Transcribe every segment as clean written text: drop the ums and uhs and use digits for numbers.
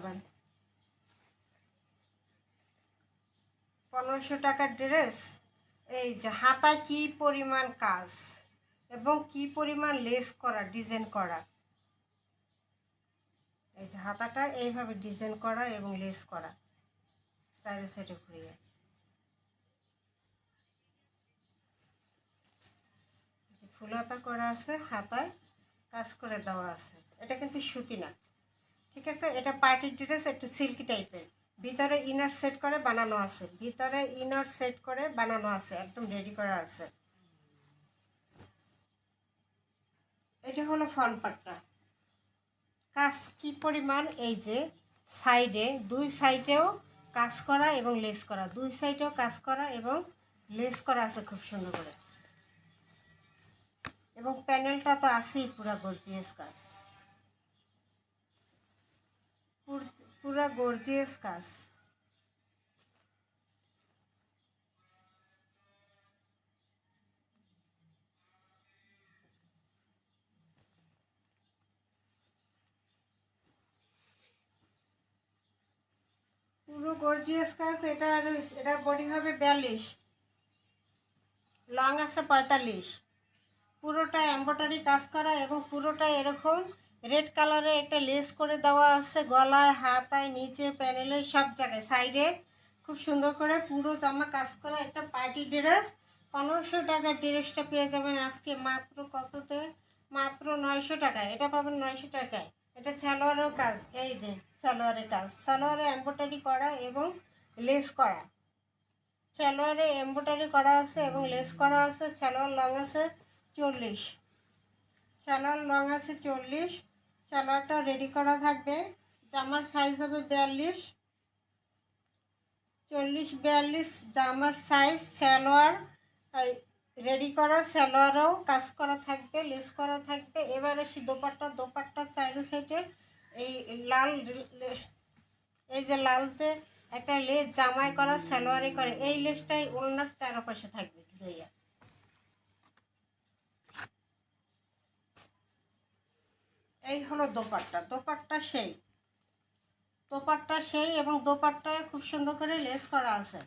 যাবেন। 1500 টাকার ড্রেস। এই যে হাতায় কি পরিমাণ কাজ এবং কি পরিমাণ লেস করা, ডিজাইন করা। এই যে হাতাটা এইভাবে ডিজাইন করা এবং লেস করা, চারি সাইডে ঘুরিয়ে। ফুল হাতা করা আছে, হাতায় কাজ করে দেওয়া আছে। এটা কিন্তু সুতি না, ঠিক আছে। এটা পার্টি ড্রেস, একটু সিল্কি টাইপের। ভিতরে ইনার সেট করে বানানো আছে, ভিতরে ইনার সেট করে বানানো আছে, একদম রেডি করা আছে। এটা হলো ফ্রন্ট পার্টটা। কাজ কি পরিমাণ, এই যে সাইডে, দুই সাইডেও কাজ করা এবং লেস করা, দুই সাইডেও কাজ করা এবং লেস করা আছে খুব সুন্দর করে। এবং প্যানেলটা তো আছেই পুরা গর্জিয়াস কাজ, পুরা গর্জিয়াস কাজ। পুরো গর্জিয়াস কাজ। এটার বডি হবে 42, লং আছে 45। পুরোটা এমব্রয়ডারি কাজ করা এবং পুরোটা এরকম রেড কালারে একটা লেস করে দেওয়া আছে, গলায়, হাতায়, নিচে, প্যানেলে, সব জায়গায়, সাইডে খুব সুন্দর করে পুরো জামা কাজ করা একটা পার্টি ড্রেস। 1500 টাকার ড্রেসটা পেয়ে যাবেন আজকে মাত্র কততে, মাত্র 900 টাকায়। এটা পাবেন 900 টাকায়। এটা সালোয়ারেও কাজ, এই যে সালোয়ারের কাজ, সালোয়ারে এমব্রয়ডারি করা এবং লেস করা, সালোয়ারে এমব্রয়ডারি করা আছে এবং লেস করা আছে। সালোয়ার লং আছে 40, সালোয়ার লং আছে 40। সালোয়ারটা রেডি করা থাকবে। জামার সাইজ হবে 42, 40, 42 জামার সাইজ। সালোয়ার রেডি করা, সালোয়ারও কাজ করা থাকবে, লেস করা থাকবে। এবার আসি দোপাট্টা। দোপাট্টা চাইরো সাইডের এই লাল, এই যে লাল যে একটা লেস জামাই করা, সালোয়ারে করে, এই লেসটাই ওড়নার চারপাশে থাকবে ঘুরাইয়া। এই হলো দোপাট্টা। দোপাট্টা সেই, দোপাট্টা সেই এবং দোপাট্টায় খুব সুন্দর করে লেস করা আছে।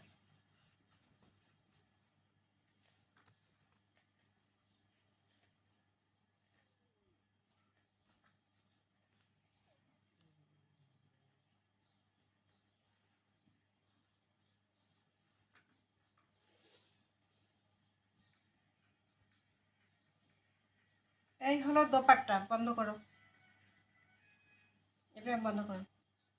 এই হলো দোপাট্টা। বন্ধ করো, এটা বন্ধ করো।